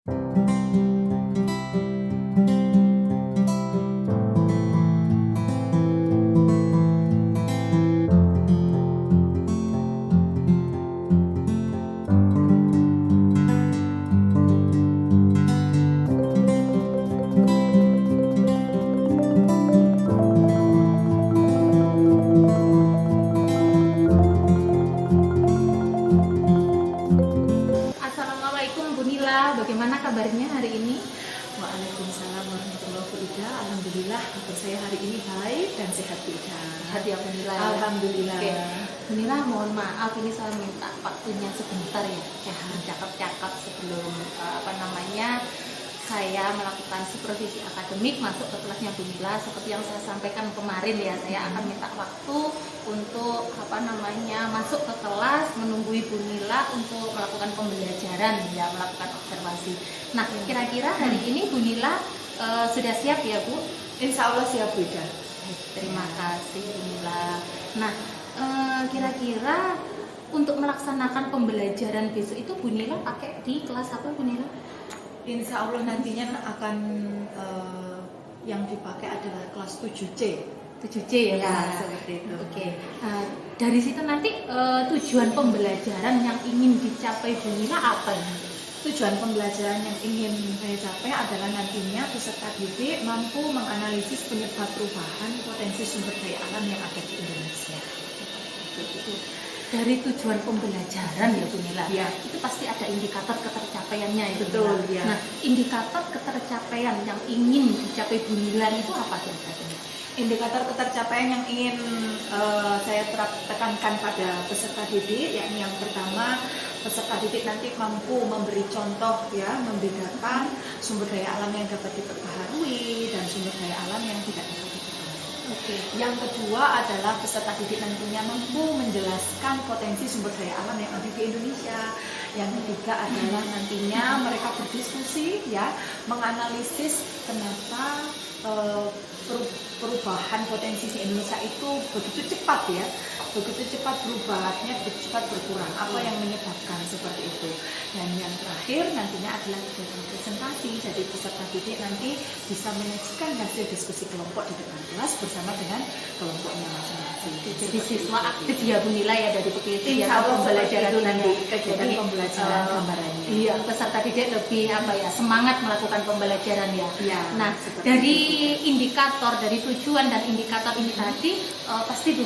Assalamualaikum Bu Nila, bagaimana kabarnya hari ini? Waalaikumsalam warahmatullahi wabarakatuh. Alhamdulillah, kabar saya hari ini baik dan sehat Bu Ida. Sehat ya Bu Nila. Alhamdulillah. Oke. Bu Nila, mohon maaf ini saya minta waktunya sebentar ya. Jangan cakap-cakap sebelum saya melakukan supervisi akademik masuk ke kelasnya Bu Nila. Seperti yang saya sampaikan kemarin ya, saya akan minta waktu untuk masuk ke kelas, menunggu Bu Nila untuk melakukan pembelajaran ya, melakukan observasi. Nah, kira-kira hari ini Bu Nila sudah siap ya Bu? Insya Allah siap Bu Ida. Terima kasih Bu Nila. Nah, kira-kira untuk melaksanakan pembelajaran besok itu Bu Nila pakai di kelas apa Bu Nila? Insya Allah nantinya akan yang dipakai adalah kelas 7C. 7C ya, seperti itu. Oke. Dari situ nanti tujuan pembelajaran yang ingin dicapai Bu Nila apa ini? Tujuan pembelajaran yang ingin saya capai adalah nantinya peserta didik mampu menganalisis penyebab perubahan potensi sumber daya alam yang ada di Indonesia. Dari tujuan pembelajaran ya Bu Nila, ya, itu pasti ada indikator ketercapaiannya itu. Betul ya. Nah, indikator ketercapaian yang ingin dicapai Bu Nila itu apa kira-kira? Indikator ketercapaian yang ingin saya tekankan pada peserta didik, yakni yang pertama, peserta didik nanti mampu memberi contoh ya, membedakan sumber daya alam yang dapat diperbaharui dan sumber daya alam yang tidak dapat diperbaharui. Yang kedua adalah peserta didik nantinya mampu menjelaskan potensi sumber daya alam yang ada di Indonesia. Yang ketiga adalah nantinya mereka berdiskusi ya, menganalisis kenapa perubahan potensi di Indonesia itu begitu cepat ya, begitu cepat berubahnya, begitu cepat berkurang. Apa yang menyebabkan seperti itu? Dan yang terakhir nantinya adalah kegiatan presentasi. Jadi peserta didik nanti bisa menyajikan hasil diskusi kelompok di depan kelas bersama dengan kelompoknya masing-masing. Jadi siswa aktif ya Bu Nila ya dari kegiatan pembelajaran itu nanti kegiatan pembelajaran gambarannya. Iya, peserta didik lebih semangat melakukan pembelajaran ya. Iya. Nah, dari indikator, dari tujuan dan indikator ini tadi pasti Bu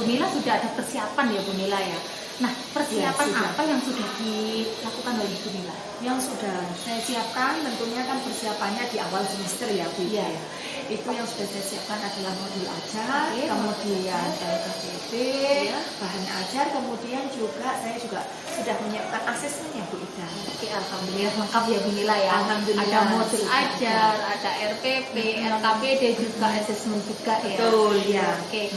Nila sudah ada persiapan ya Bu Nila ya. Nah, persiapan apa yang sudah dilakukan oleh Bu Nila? Yang sudah saya siapkan tentunya kan persiapannya di awal semester ya Bu. Iya. Itu yang sudah saya siapkan adalah modul ajar, kemudian LKPD, bahan ajar, kemudian saya juga sudah menyiapkan asesmen ya Bu Ida. Oke, alhamdulillah lengkap ya Bu Nila ya. Alhamdulillah. Ada modul ajar, ada RPP, LKPD juga asesmen juga ya. Betul ya. Oke.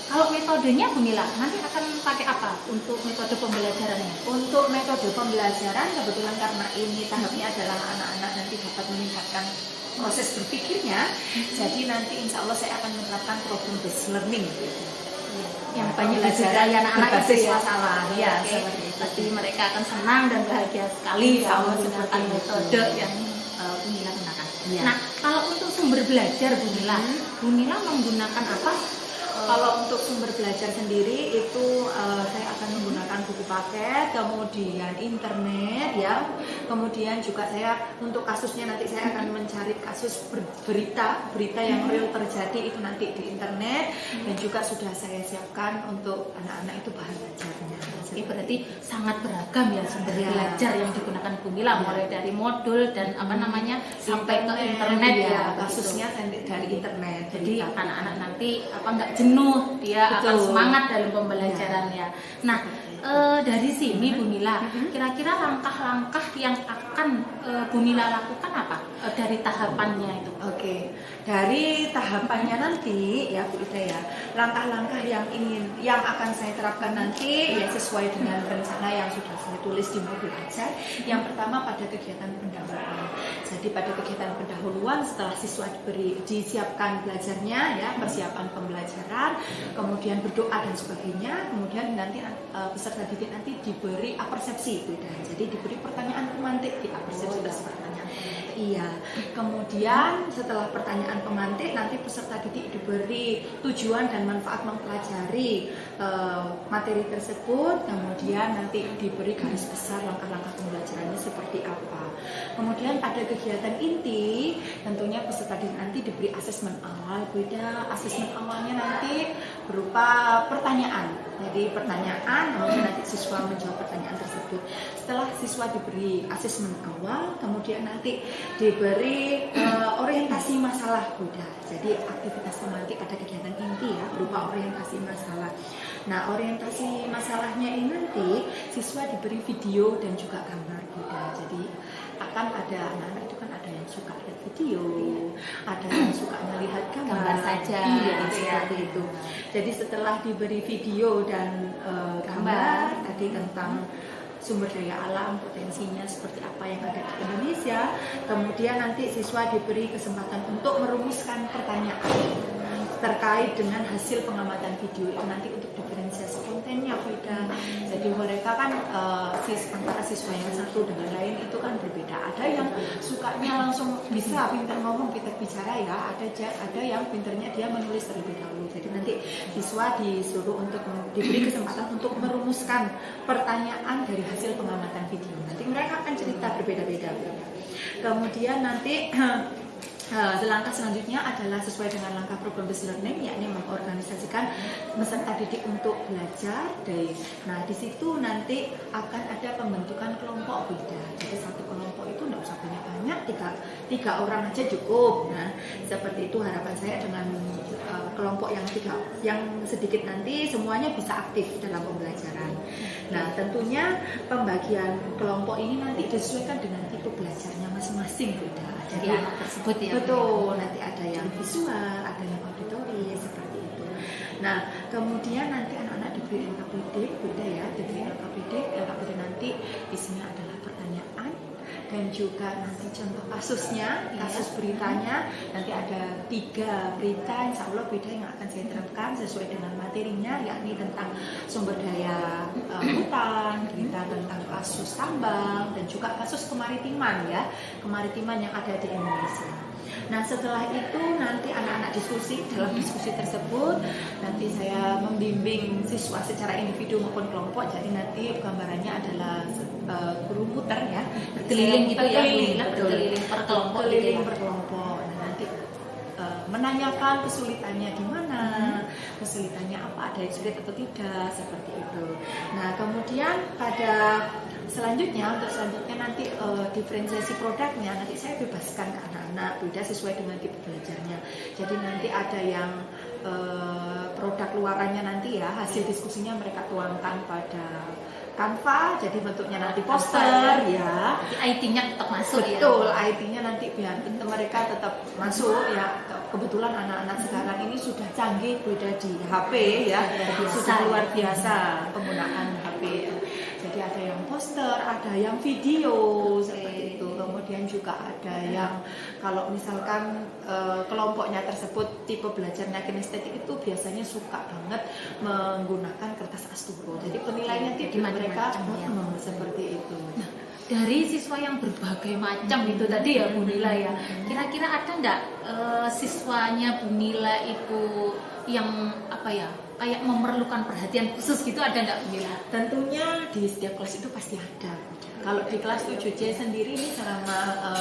Kalau metodenya Bu Nila nanti akan pakai apa untuk metode pembelajarannya? Untuk metode pembelajaran kebetulan karena ini tahapnya adalah anak-anak nanti dapat meningkatkan proses berpikirnya, jadi nanti insya Allah saya akan menerapkan problem based learning yang banyak disukai anak-anak berbasis masalah ya, seperti itu. Pasti mereka akan senang dan bahagia sekali kalau menggunakan metode yang Bu Nila gunakan. Ya. Nah, kalau untuk sumber belajar Bu Nila menggunakan apa? Kalau untuk sumber belajar sendiri itu saya akan menggunakan buku paket, kemudian internet ya, kemudian juga saya untuk kasusnya nanti saya akan mencari kasus berita yang real terjadi itu nanti di internet, dan juga sudah saya siapkan untuk anak-anak itu bahan belajarnya. Oke, berarti sangat beragam ya sumber belajar yang digunakan Bu Nila, mulai dari modul dan sampai ke internet ya, kasusnya dari internet. Jadi anak-anak nanti nggak jenuh, dia akan semangat dalam pembelajarannya. Nah, dari sini Bu Nila, kira-kira langkah-langkah yang akan Bu Nila lakukan apa dari tahapannya itu? Oke, dari tahapannya nanti ya Bu Ida ya, langkah-langkah yang akan saya terapkan nanti ya sesuai dengan rencana yang sudah saya tulis di modul ajar. Yang pertama pada kegiatan pendahuluan. Jadi pada kegiatan pendahuluan setelah siswa disiapkan belajarnya ya, persiapan pembelajaran, kemudian berdoa dan sebagainya, kemudian nanti peserta peserta didik nanti diberi apersepsi Bu Ida. Jadi diberi pertanyaan pemantik di apersepsi tersebut. Iya, kemudian setelah pertanyaan pemantik nanti peserta didik diberi tujuan dan manfaat mempelajari materi tersebut, kemudian nanti diberi garis besar langkah-langkah pembelajarannya seperti apa. Kemudian pada kegiatan inti, tentunya peserta didik nanti diberi asesmen awal. Beda asesmen awalnya nanti berupa pertanyaan. Jadi pertanyaan, kemudian nanti siswa menjawab pertanyaan tersebut. Setelah siswa diberi asesmen awal, kemudian nanti diberi orientasi masalah Bunda. Jadi aktivitas pemantik pada kegiatan inti ya berupa orientasi masalah. Nah, orientasi masalahnya ini nanti siswa diberi video dan juga gambar Bunda. Jadi akan ada anak-anak itu kan ada yang suka lihat video, ada yang suka melihat gambar saja. Iya, seperti itu. Jadi setelah diberi video dan gambar tadi tentang sumber daya alam, potensinya seperti apa yang ada di Indonesia, kemudian nanti siswa diberi kesempatan untuk merumuskan pertanyaan terkait dengan hasil pengamatan video itu nanti untuk diferensiasi kontennya beda. Jadi mereka kan antara siswa yang satu dengan lain itu kan berbeda. Ada yang sukanya langsung bisa pintar ngomong, pintar bicara ya. Ada yang pintarnya dia menulis terlebih dahulu. Jadi nanti siswa disuruh untuk diberi kesempatan untuk merumuskan pertanyaan dari hasil pengamatan video. Nanti mereka akan cerita berbeda-beda. Kemudian nanti langkah selanjutnya adalah sesuai dengan langkah program based learning, yakni mengorganisasikan peserta didik untuk belajar. Nah, di situ nanti akan ada pembentukan kelompok beda. Jadi satu kelompok itu tidak usah banyak-banyak, tiga orang aja cukup. Nah, seperti itu harapan saya dengan kelompok yang sedikit nanti semuanya bisa aktif dalam pembelajaran. Nah, tentunya pembagian kelompok ini nanti disesuaikan dengan tipe belajarnya masing-masing beda. Jadi anak tersebut ya. Betul, nanti ada yang visual, ada yang auditory, seperti itu. Nah, kemudian nanti anak-anak diberi LKPD, beda ya, diberi LKPD nanti isinya adalah pertanyaan dan juga nanti contoh kasusnya, kasus beritanya, nanti ada 3 berita, insya Allah beda yang akan saya terapkan sesuai dengan materinya, yakni tentang sumber daya hutan, berita tentang kasus tambang, dan juga kasus kemaritiman ya, kemaritiman yang ada di Indonesia. Nah, setelah itu nanti anak-anak diskusi. Dalam diskusi tersebut nanti saya membimbing siswa secara individu maupun kelompok. Jadi nanti gambarannya adalah guru muter ya, berkeliling gitu ya, berkeliling per kelompok, berkeliling per kelompok. Nah, nanti menanyakan kesulitannya di mana, kesulitannya apa, ada yang sulit atau tidak, seperti itu. Nah, kemudian untuk selanjutnya nanti diferensiasi produknya nanti saya bebaskan ke anak-anak beda sesuai dengan tipe belajarnya. Jadi nanti ada yang produk luarannya nanti ya, hasil diskusinya mereka tuangkan pada Canva, jadi bentuknya nanti poster ya. IT-nya tetap masuk. Betul, ya. IT-nya nanti biar mereka tetap masuk ya. Kebetulan anak-anak sekarang ini sudah canggih beda di HP ya, sudah luar biasa penggunaan HP. Jadi ada yang poster, ada yang video seperti itu. Kemudian juga ada yang kalau misalkan kelompoknya tersebut tipe belajarnya kinestetik itu biasanya suka banget menggunakan kertas asturo. Jadi penilaiannya nanti mereka seperti itu. Nah, dari siswa yang berbagai macam itu tadi ya Bu Nila ya, kira-kira ada enggak siswanya Bu Nila itu yang apa ya, kayak memerlukan perhatian khusus gitu, ada enggak Bu Nila? Tentunya di setiap kelas itu pasti ada. Kalau di kelas 7C sendiri ini selama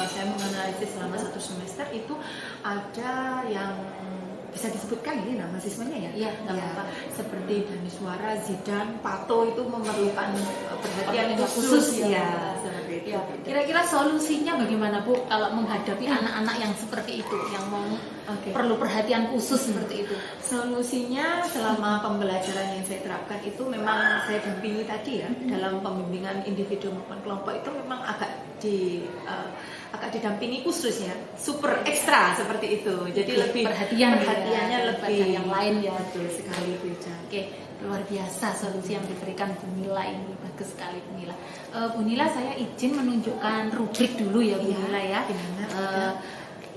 saya menganalisis selama 1 semester itu ada yang bisa disebutkan ini nama siswanya ya? Iya, ya, seperti Dani Suara, Zidan, Pato itu memerlukan perhatian khusus ya, seperti itu. Ya. Kira-kira solusinya bagaimana Bu kalau menghadapi anak-anak yang seperti itu, yang perlu perhatian khusus seperti itu? Solusinya selama pembelajaran yang saya terapkan itu memang saya dampingi tadi ya, dalam pembimbingan individu maupun kelompok itu memang agak didampingi khusus ya, super ekstra seperti itu. Jadi lebih perhatiannya lebih yang lain ya. Betul sekali Bu Ica. Oke, luar biasa solusi yang diberikan Bu Nila ini, bagus sekali Bu Nila. Bu Nila, saya izin menunjukkan rubrik dulu ya Bu Nila ya.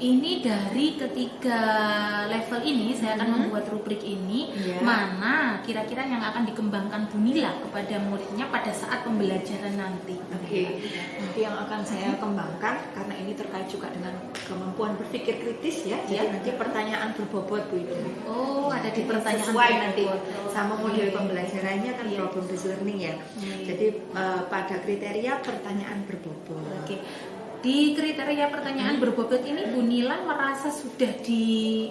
Ini dari ketiga level ini saya akan membuat rubrik ini, mana kira-kira yang akan dikembangkan Bu Nila kepada muridnya pada saat pembelajaran nanti. Oke. Nanti yang akan saya kembangkan karena ini terkait juga dengan kemampuan berpikir kritis ya. Jadi nanti pertanyaan berbobot Bu Ida. Oh, ada di pertanyaan sesuai nanti berbobot. sama model pembelajarannya kan problem based learning ya. Jadi pada kriteria pertanyaan berbobot. Oke. Di kriteria pertanyaan berbobot ini Bu Nila merasa sudah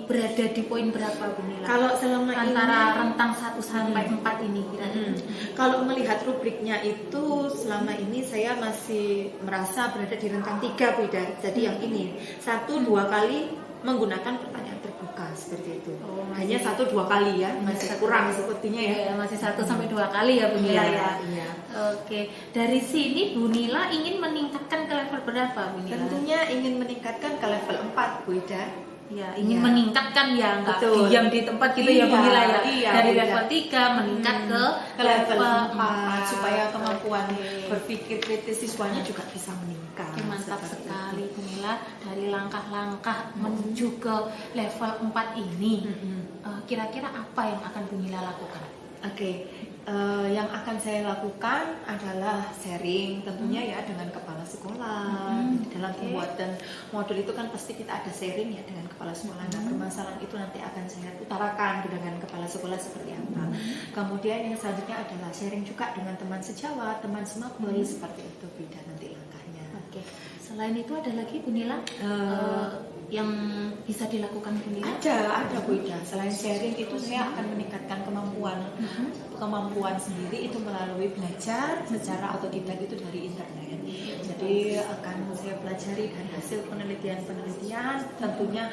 berada di poin berapa Bu Nila? Kalau selama antara rentang 1 sampai 4 ini kira-kira. Kalau melihat rubriknya itu selama ini saya masih merasa berada di rentang 3 Bu Ida. Jadi yang ini 1-2 kali menggunakan pertanyaan terbuka seperti itu. Hanya 1-2 kali ya, masih kurang sepertinya ya. Masih 1-2 kali ya Bu Nila ya. Iya. Oke, dari sini Bu Nila ingin meningkatkan ke level berapa Bu Nila? Tentunya ingin meningkatkan ke level 4 Bu Ida. Ya, ingin meningkatkan ya, nggak Betul. diam di tempat gitu ya Bu Nila ya. Iya, dari iya. level 3 meningkat ke level 4 4 supaya kemampuan berpikir kritis siswanya juga bisa meningkat. Oke, mantap Seperti sekali itu. Bu Nila. Dari langkah-langkah menuju ke level 4 ini, kira-kira apa yang akan Bu Nila lakukan? Oke, yang akan saya lakukan adalah sharing tentunya ya dengan kepala sekolah. Dalam pembuatan modul itu kan pasti kita ada sharing ya dengan kepala sekolah. Nah, permasalahan itu nanti akan saya utarakan dengan kepala sekolah seperti apa. Kemudian yang selanjutnya adalah sharing juga dengan teman sejawat, teman semabel seperti itu, beda nanti langkahnya. Oke. Selain itu ada lagi Bu Nila yang bisa dilakukan Bu Nila? Ada Bu Ida. Selain sharing itu saya akan meningkatkan kemampuan sendiri itu melalui belajar secara otodidak itu dari internet. Jadi akan saya pelajari dari hasil penelitian tentunya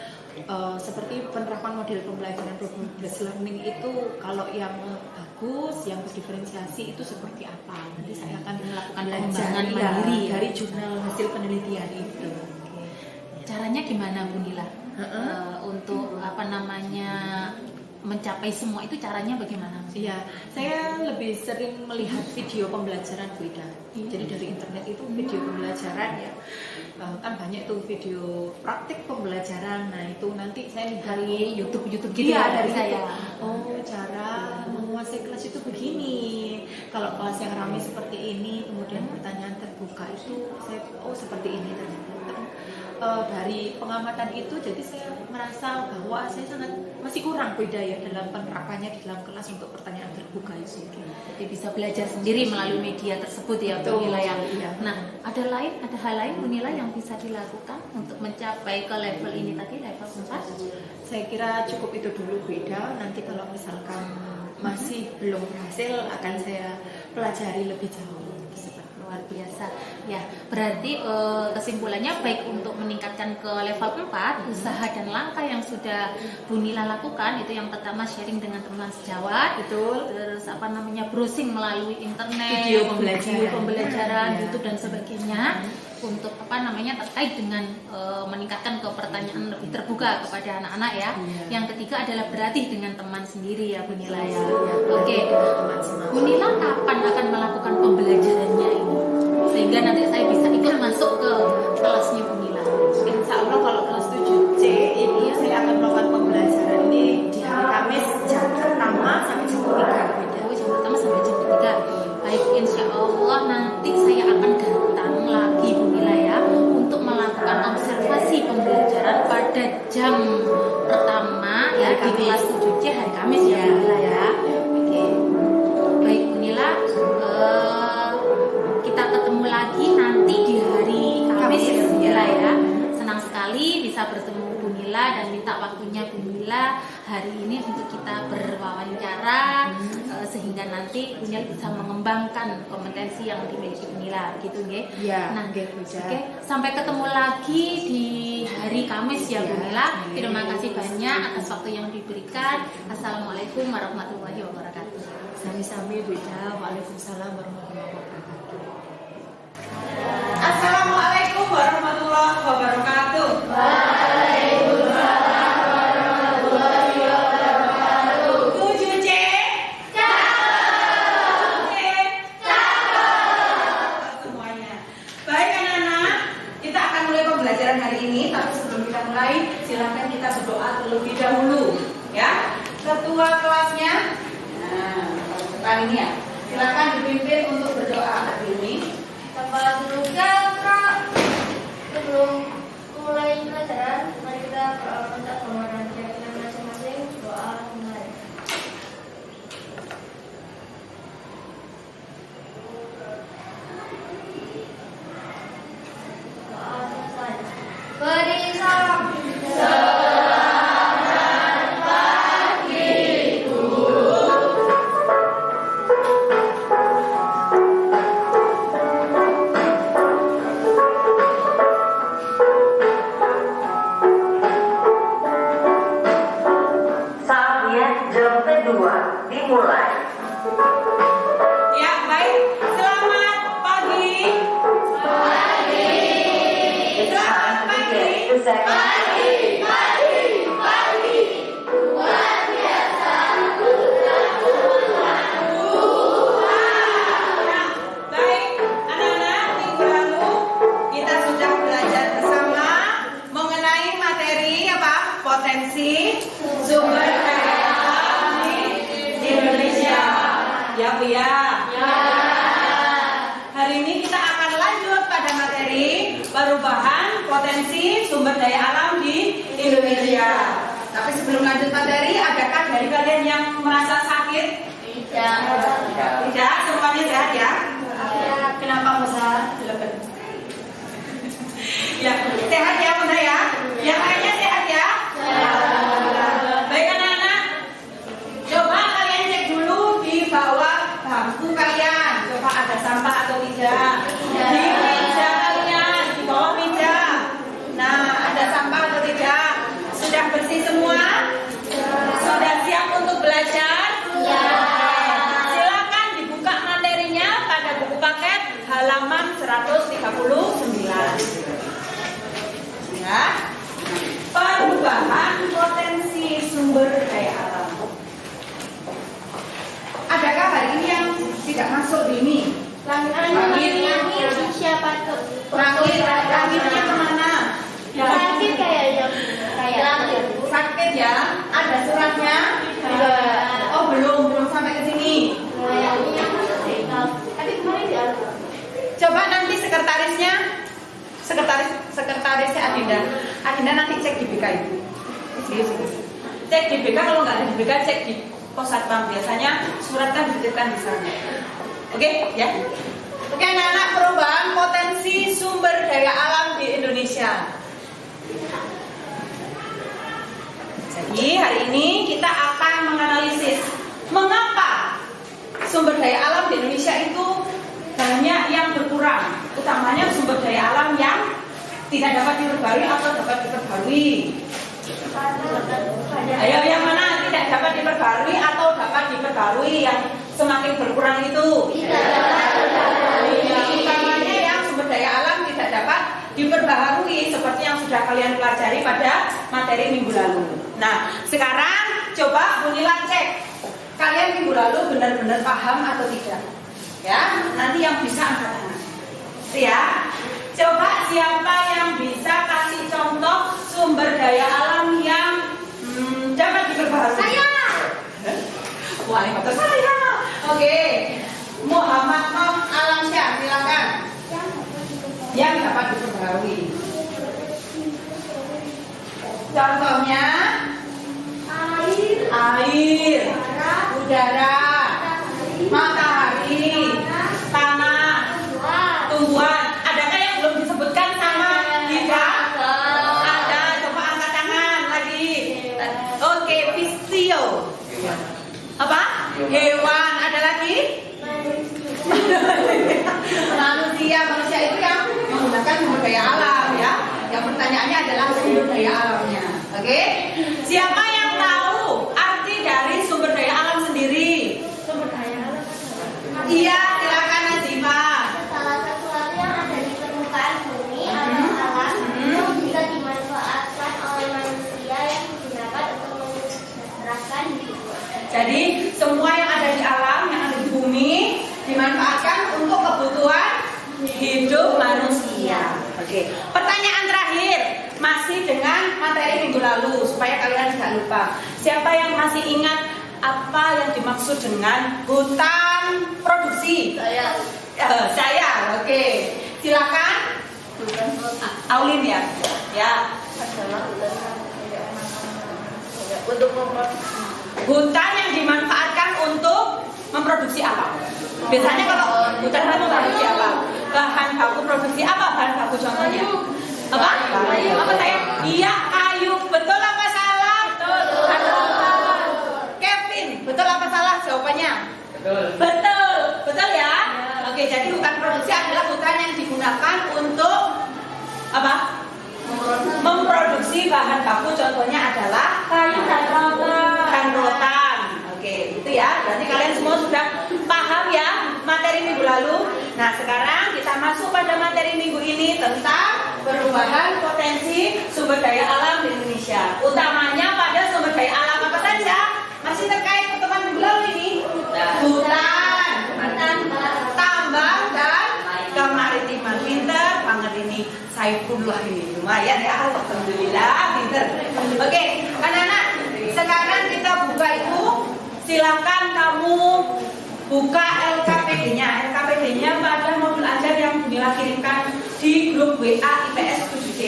seperti penerapan model pembelajaran problem based learning itu kalau yang bagus, yang berdiferensiasi itu seperti apa. Nanti saya akan melakukan pengembangan mandiri dari jurnal hasil penelitian itu. Caranya gimana Bu Nila? Untuk mencapai semua itu caranya bagaimana? Iya, saya lebih sering melihat video pembelajaran Bu Ida. Jadi dari internet itu video pembelajaran ya, kan banyak tuh video praktik pembelajaran. Nah itu nanti saya lihat Dari YouTube gitu ya dari saya. Oh, cara menguasai kelas itu begini. Kalau kelas yang ramai seperti ini, kemudian pertanyaan terbuka itu saya seperti ini ternyata. Dari pengamatan itu jadi saya merasa bahwa saya masih kurang beda ya dalam penerapannya di dalam kelas untuk pertanyaan terbuka itu. Jadi bisa belajar sendiri melalui media tersebut ya Bu Nila ya. Nah, ada hal lain Bu Nila yang bisa dilakukan untuk mencapai ke level ini tadi, level 4? Saya kira cukup itu dulu Bu Ida. Nanti kalau misalkan masih belum berhasil akan saya pelajari lebih jauh. Luar biasa ya, berarti kesimpulannya baik untuk meningkatkan ke level 4 usaha dan langkah yang sudah Bu Nila lakukan itu yang pertama sharing dengan teman sejawat, Betul. terus browsing melalui internet, Video pembelajaran YouTube dan sebagainya untuk terkait dengan meningkatkan ke pertanyaan lebih terbuka kepada anak-anak ya. Yang ketiga adalah berlatih dengan teman sendiri ya Bu Nila ya. Oke, Bu Nila kapan akan melakukan pembelajarannya ini sehingga nanti saya bisa ikut masuk ke kelasnya Bu Nila? Insya Allah kalau kelas 7C ini saya akan melakukan pembelajaran ini di hari Kamis jam pertama sampai jam 3. Jam pertama sampai jam 3. Baik, insya Allah nanti saya akan datang lagi Bu Nila ya untuk melakukan observasi pembelajaran pada jam pertama ya di kelas 7C hari Kamis ya Bu Nila ya. Oke. Baik Bu Nila, kita ketemu lagi nanti di hari Kamis ya Bu Nila ya. Senang sekali bisa bertemu Bu Nila dan minta waktunya Bu Nila hari ini untuk kita berwawancara sehingga nanti Bu Nila bisa mengembangkan kompetensi yang dimiliki Bu Nila gitu nggih. Ya, Nah, oke, sampai ketemu lagi di hari Kamis ya Bu Nila. Terima kasih banyak atas waktu yang diberikan. Assalamualaikum warahmatullahi wabarakatuh. Sami-sami Bu Ida. Waalaikumsalam warahmatullahi wabarakatuh. Assalamualaikum warahmatullahi wabarakatuh. Waalaikumsalam warahmatullahi wabarakatuh. 7C. Cakep. Semuanya. Baik anak-anak, kita akan mulai pembelajaran hari ini. ini. Tapi sebelum kita mulai, silakan kita berdoa terlebih dahulu, ya. Ketua kelasnya, nah, depan ini ya. Silakan dipimpin untuk berdoa hari ini. Bapak Surga, Kak, sebelum mulai pelajaran, mari kita minta permohonan kita masing-masing doa mulai. Doa selesai. Beri salam. Dimulai. Ya, baik. Selamat pagi. Selamat pagi. Luar biasa. Nah, baik, anak-anak, minggu lalu kita sudah belajar bersama mengenai materi apa? Potensi sumber daya alam di Indonesia. Ya, Bu ya. Hari ini kita akan lanjut pada materi perubahan potensi sumber daya alam di Indonesia. Tapi sebelum lanjut materi, adakah dari kalian yang merasa sakit? Tidak. Tidak, semuanya sehat ya? Kenapa Musa? Ya, sehat ya Bunda ya? Yang lainnya sehat ya? Baik anak-anak, coba kalian cek dulu di bawah bangku kalian. Coba ada sampah atau tidak? Di meja kalian, di bawah meja. Nah, ada sampah atau tidak? Sudah bersih semua? Sudah siap untuk belajar? Silakan dibuka materinya pada buku paket halaman 139. Ya. Perubahan potensi sumber daya alam. Adakah hari ini yang tidak masuk di ini? Langit siapa tuh? Langitnya kemana? Sakit kayaknya. Sakit ya? Ada suratnya? Oh belum sampai ke sini. Tapi kemarin ya. Coba nanti sekretarisnya Adinda nanti cek di BK itu. Cek di BK, kalau nggak ada di BK cek di pos satpam, biasanya surat kan dititipkan di sana. Oke ya. Oke anak-anak, perubahan potensi sumber daya alam di Indonesia. Jadi hari ini kita akan menganalisis mengapa sumber daya alam di Indonesia itu banyak yang berkurang, utamanya sumber daya alam yang tidak dapat diperbarui atau dapat diperbarui. Ayo yang mana tidak dapat diperbarui atau dapat diperbarui, yang semakin berkurang itu? Utamanya yang sumber daya alam tidak dapat diperbaharui seperti yang sudah kalian pelajari pada materi minggu lalu. Nah, sekarang coba Bu Nila cek kalian minggu lalu benar-benar paham atau tidak? Ya, nanti yang bisa angkat tangan. Ya, coba siapa yang bisa kasih contoh sumber daya alam yang dapat diperbaharui? Saya. Wali kota saya. Oke, Muhammad Nom Alamsyah, silakan. Yang dapat diperbaharui. Contohnya air, udara, matahari, tanah, tumbuhan. Adakah yang belum disebutkan sama? Tidak? Ada. Coba angkat tangan lagi. Oke, fisio. Apa? Hewan. Ada lagi? Manusia itu yang menggunakan sumber daya alam ya. Yang pertanyaannya adalah sumber daya alamnya. Oke? Siapa yang tahu arti dari sumber daya alam sendiri? Sumber daya alam. Iya, silakan Nazifah. Salah satu hal yang ada di permukaan bumi atau alam yang bisa dimanfaatkan oleh manusia yang digunakan untuk menyerahkan hidup. Jadi semua yang ada di alam, yang ada di bumi dimanfaatkan untuk kebutuhan hidup manusia. Oke. Pertanyaan terakhir, masih dengan materi minggu lalu supaya kalian tidak lupa. Siapa yang masih ingat apa yang dimaksud dengan hutan produksi? Saya. Oke. Silakan. Aulin ya. Ya. Untuk memproduksi. Hutan yang dimanfaatkan untuk memproduksi apa? Biasanya kalau hutan itu memproduksi apa? Bahan baku produksi apa? Bahan baku contohnya? Apa? Apa saya? Iya, kayu. Betul apa salah? Betul. Kevin, betul apa salah jawabannya? Betul. Betul ya? Oke, jadi hutan produksi adalah hutan yang digunakan untuk apa? Memproduksi bahan baku, contohnya adalah kayu dan rotan. Oke, itu ya. Berarti kalian semua sudah paham ya materi minggu lalu. Nah, sekarang kita masuk pada materi minggu ini tentang perubahan potensi sumber daya alam di Indonesia. Utamanya pada sumber daya alam apa saja? Masih terkait pertemuan minggu lalu ini. Hutan, tambang dan kemaritiman. Pinter banget ini. Saifullah ini lumayan ya, alhamdulillah pinter. Oke, anak-anak, sekarang kita buka itu. Silakan kamu buka LKPD-nya. LKPD-nya pada modul ajar yang Bunda kirimkan di grup WA IPS 7C.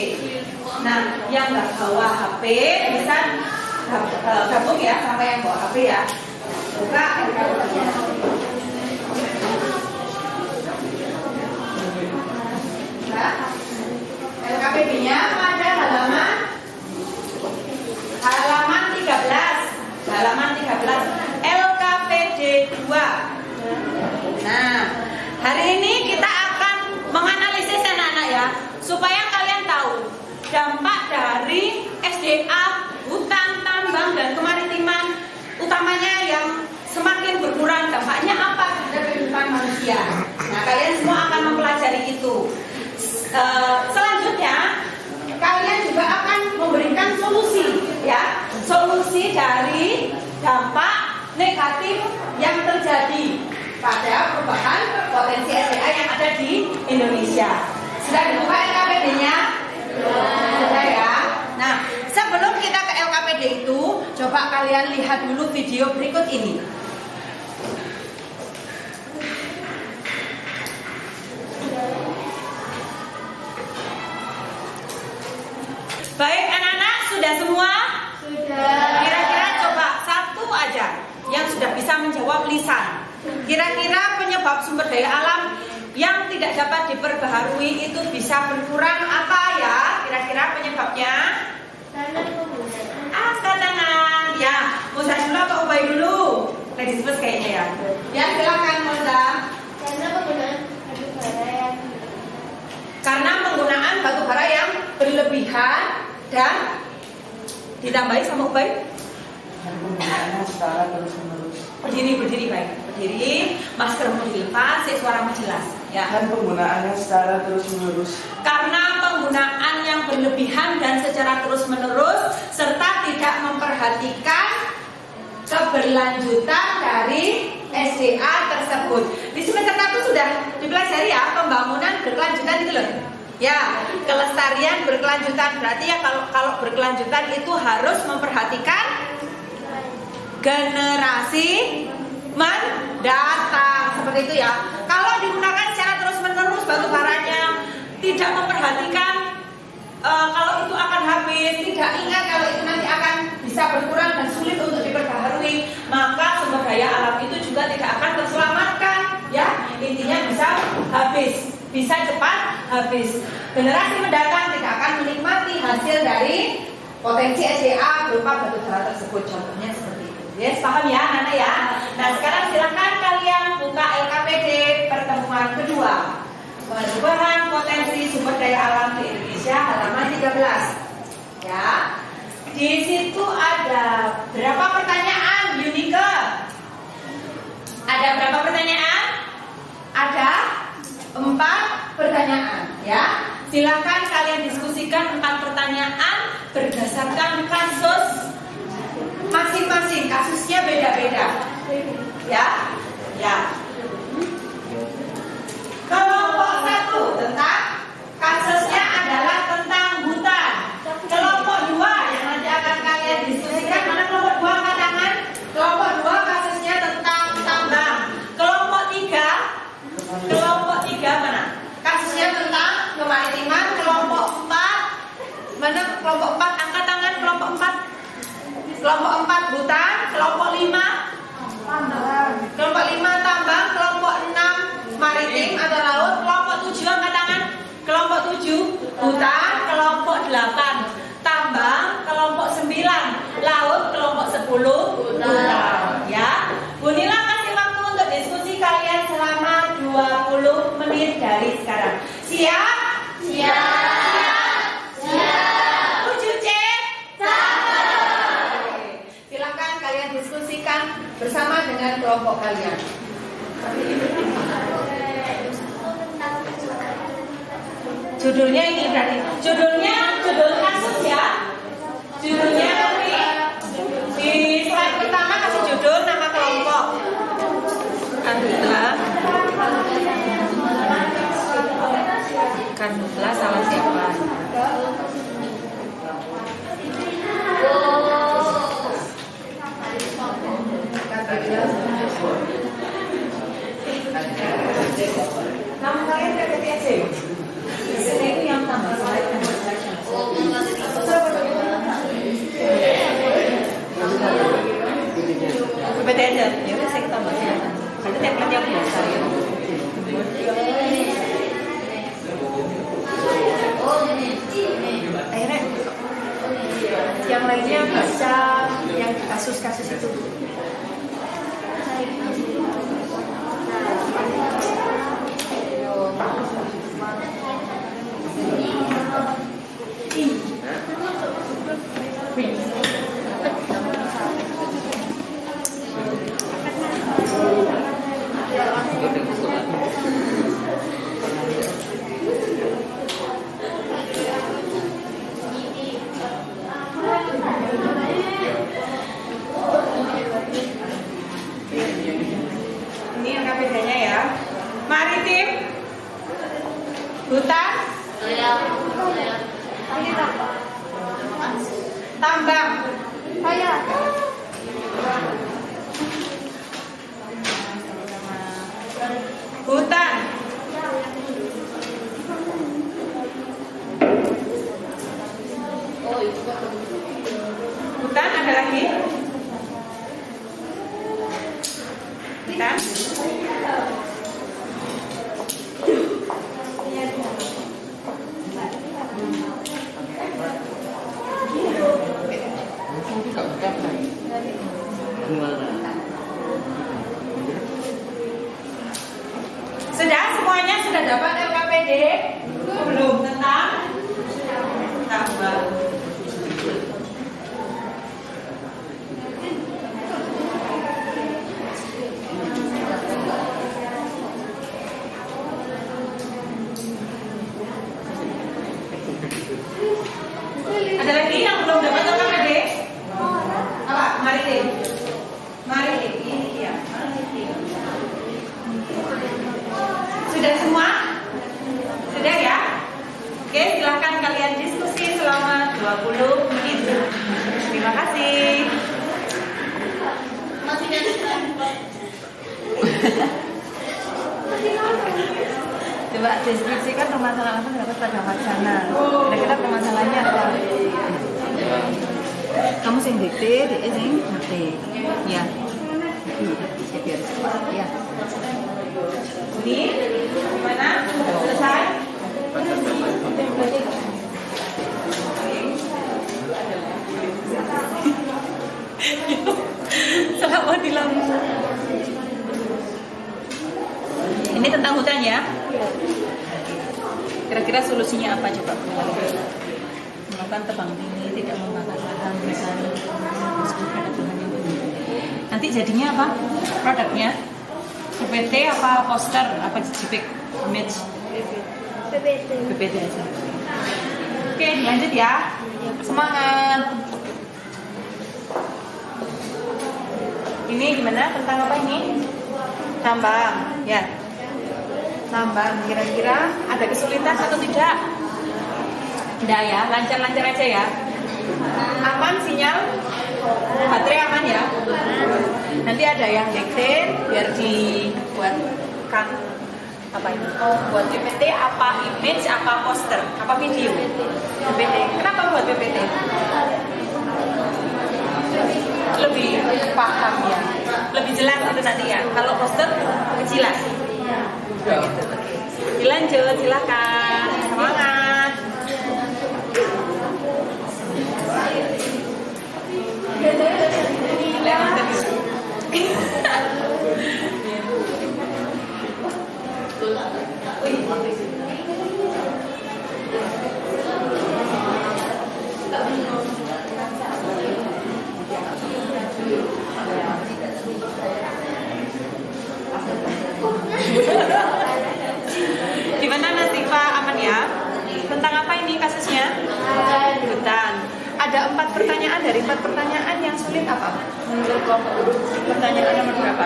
Nah, yang nggak bawa HP bisa gabung ya sama yang bawa HP ya. Buka LKPD-nya. Nah, LKPD-nya pada halaman 13. Halaman 13 LKPD 2. Nah, hari ini kita akan menganalisis anak-anak ya, supaya kalian tahu dampak dari SDA, hutan, tambang, dan kemaritiman, utamanya yang semakin berkurang dampaknya apa terhadap kehidupan manusia. Nah, kalian semua akan mempelajari itu. Selanjutnya kalian juga akan memberikan solusi ya, solusi dari dampak negatif yang terjadi pada perubahan potensi SDA yang ada di Indonesia. Sudah dibuka LKPD-nya? Sudah ya. Nah, sebelum kita ke LKPD itu, coba kalian lihat dulu video berikut ini. Baik anak-anak, sudah semua? Sudah. Kira-kira coba satu aja yang sudah bisa menjawab lisan. Kira-kira penyebab sumber daya alam yang tidak dapat diperbaharui itu bisa berkurang apa ya? Kira-kira penyebabnya? Karena penggunaan. Angkat tangan. Ya, Musa dulu atau Ubay dulu? Ladies first kayaknya ya. Ya, silakan Musa. Karena penggunaan batu bara yang Karena penggunaan batu bara yang berlebihan dan ditambahi sama Ubay. Penggunaannya secara terus-menerus. Berdiri baik. Berdiri, maskermu dilepas, suaramu jelas. Ya. Dan penggunaannya secara terus-menerus. Karena penggunaan yang berlebihan dan secara terus-menerus serta tidak memperhatikan keberlanjutan dari SDA tersebut. Di semester 1 sudah dipelajari ya, pembangunan berkelanjutan itu loh. Ya, kelestarian berkelanjutan. Berarti ya kalau berkelanjutan itu harus memperhatikan generasi mendatang, seperti itu ya. Kalau digunakan secara terus-menerus batu baranya, tidak memperhatikan kalau itu akan habis, tidak ingat kalau itu nanti akan bisa berkurang dan sulit untuk diperbaharui, maka sumber daya alam itu juga tidak akan terselamatkan ya. Intinya bisa habis, bisa cepat habis. Generasi mendatang tidak akan menikmati hasil dari potensi SDA berupa batu bara tersebut. Contohnya seperti itu. Yes, paham ya anak-anak ya. Nah, sekarang silakan kalian buka LKPD pertemuan kedua. Perubahan potensi sumber daya alam di Indonesia halaman 13. Ya. Di situ ada berapa pertanyaan, Yunike? Ada berapa pertanyaan? Ada 4 pertanyaan, ya. Silakan kalian diskusikan 4 pertanyaan berdasarkan kasus masing-masing. Kasusnya beda-beda. Ya. Ya. Kelompok 1 tentang kasusnya adalah tentang hutan. Kelompok Mana kelompok 4, angkat tangan kelompok 4. Kelompok 4 hutan, kelompok 5 tambang. Kelompok 5 tambang, kelompok 6 maritim atau laut, kelompok 7 angkat tangan. Kelompok 7 hutan, kelompok 8 tambang, kelompok 9 laut, kelompok 10 hutan. Ya. Bu Nila kasih waktu untuk diskusi kalian selama 20 menit dari sekarang. Siap? Siap. Tujuh cek. Silakan kalian diskusikan bersama dengan kelompok kalian. Judulnya ini berarti judul kasus ya. Judulnya nanti di slide pertama kasih judul nama kelompok. Karhutla salah siapa? Nama kalian PPTC? PPTC itu yang tambah slide yang bersaja. PPTC ya udah saya tambah slide. Jadi template yang biasa ya. Akhirnya yang lainnya bisa yang kasus-kasus itu. Ini yang bedanya ya. Maritim, hutan, tambang, hutan, hutan ada lagi, hutan. Sudah semuanya sudah dapat LKPD? Belum tentang tambang. Ada lagi yang belum dapat LKPD? Apa? Maritim. Maritim ini ya. Maritim. Sudah semua? Sudah ya? Oke, silahkan kalian diskusi selama 20 menit. Terima kasih. Masih ada Coba deskripsikan permasalahan apa dapat pada wacana. Kira-kira permasalahannya apa? Kamu sing dikte, dia sing ngerti. Ya. Biar cepat. Ya. Ini gimana? Selesai? Selamat dilamu. Ini tentang hutan ya? Kira-kira solusinya apa coba? Melakukan tebang tinggi, tidak membakar lahan, misalnya. Nanti jadinya apa? Produknya? PPT apa poster? Apa JPEG? Image? PPT aja. Oke, lanjut ya. Semangat. Ini gimana? Tentang apa ini? Tambang, ya. Tambang, kira-kira ada kesulitan atau tidak? Tidak ya, lancar-lancar aja ya. Aman sinyal? Baterai aman ya? Nanti ada yang dikte biar dibuatkan Apa ini? Oh, buat PPT apa image, apa poster, apa video? PPT. Kenapa buat PPT? Lebih paham ya, lebih jelas itu nanti ya. Kalau poster kecilan. Gitu. Dilanjut, silakan. Semangat. Gimana Nasifa, aman ya? Tentang apa ini kasusnya? Hutan. Ada 4 pertanyaan, dari 4 pertanyaan yang sulit apa? Menurut kelompok pertanyaan nomor berapa?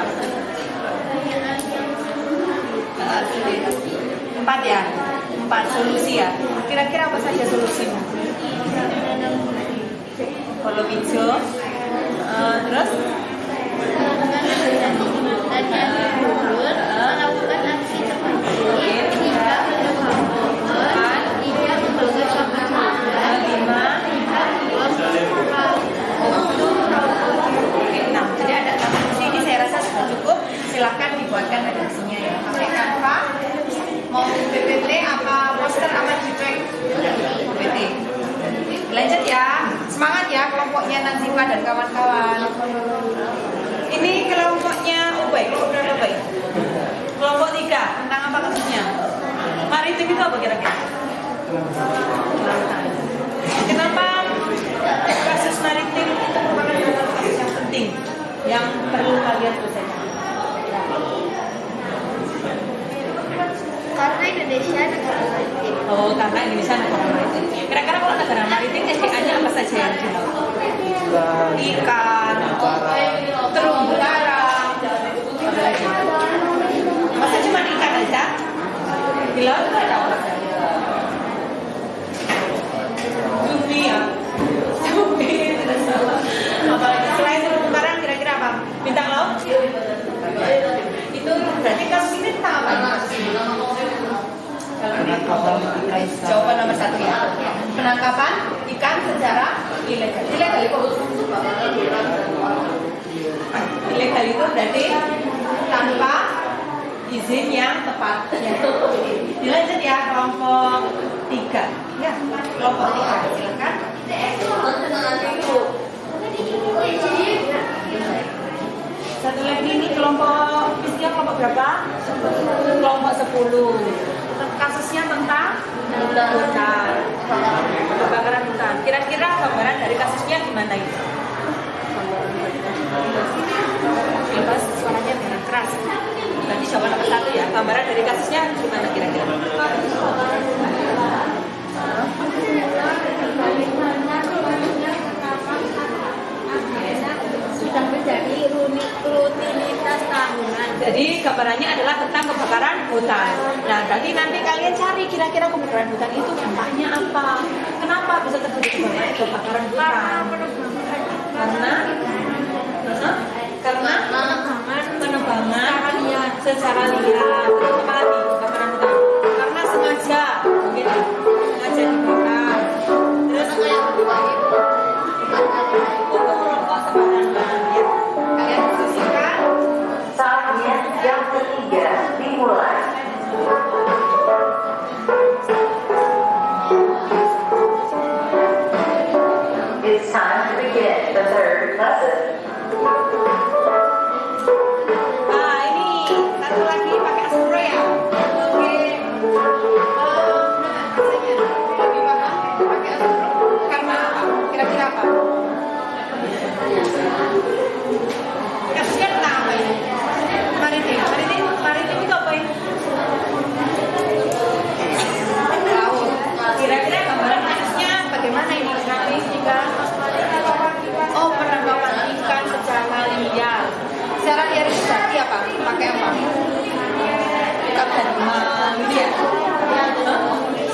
Sulit. 4 ya? 4 solusi ya? Kira-kira apa saja solusimu? Follow video. Terus? Melakukan aksi cepat. Tidak Nah, jadi ada redaksi ini saya rasa sudah cukup. Silakan dibuatkan redaksinya ya. Pakai Canva. Mau PPT apa poster apa JPEG? PPT. Lanjut ya. Semangat ya kelompoknya Nazifa dan kawan-kawan. Ini kelompoknya Ubay. Kelompok berapa Ubay? Kelompok 3. Tentang apa kasusnya? Maritim itu apa kira-kira? Kenapa kasus maritim itu merupakan kasus yang penting yang perlu kalian selesaikan? Karena Indonesia negara maritim. Oh, karena Indonesia negara maritim. Kira-kira kalau negara maritim SDA-nya apa saja yang di laut? Ikan, terumbu karang, apa lagi? Masa cuma ikan aja? Di laut itu ada apa saja? Zumbi ya? Zumbi, tidak salah. Apalagi selain terumbu karang kira-kira apa? Bintang laut? Itu berarti kasus ini tentang apa? Jawaban nomor 1 ya. Penangkapan ikan secara ilegal. Ilegal itu ilegal itu berarti tanpa izin yang tepat. Ya. Dilanjut ya kelompok 3. Ya, kelompok 3 silakan. Satu lagi ini kelompok isinya kelompok berapa? Kelompok 10. Kasusnya tentang hutan, kebakaran hutan. Kira-kira gambaran dari kasusnya gimana itu? Lepas suaranya biar keras. Tadi jawaban nomor 1 ya. Gambaran dari kasusnya gimana kira-kira? Sudah menjadi rutinitas tahunan. Jadi gambarannya adalah tentang kebakaran hutan. Nah, berarti nanti kalian cari kira-kira kebakaran hutan itu dampaknya apa? Kenapa bisa terjadi kebakaran hutan? Karena penebangan secara liar. Terus apa lagi kebakaran hutan? Karena sengaja, mungkin sengaja dibakar. Terus untuk merokok sembarangan. Ya. Kalian diskusikan. Saatnya yang ketiga dimulai. It's time to begin the third lesson. Ah, ini satu lagi pakai aspro ya. Oke. Lebih paham pakai aspro karena apa? Kira-kira apa? Kasusnya tentang apa ini? Maritim itu apa ini? Laut. Kira-kira gambaran kasusnya bagaimana ini? Oh, penangkapan ikan secara liar. Secara liar itu berarti apa? Pakai apa? Ikan berenang gitu ya?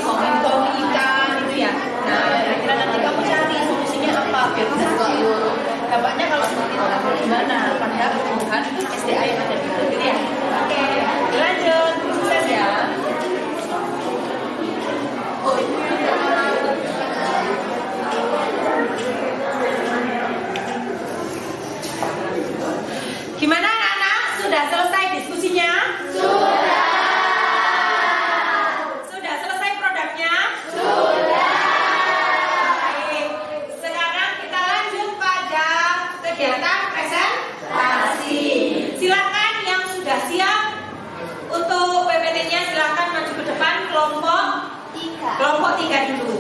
Menggong ikan gitu ya? Nah, kira-kira nanti kamu cari solusinya apa? Biar bisa sayur. Dampaknya kalau seperti itu gimana? Pada pertumbuhan SDA yang ada di situ gitu ya? Oke, lanjut. Sukses ya.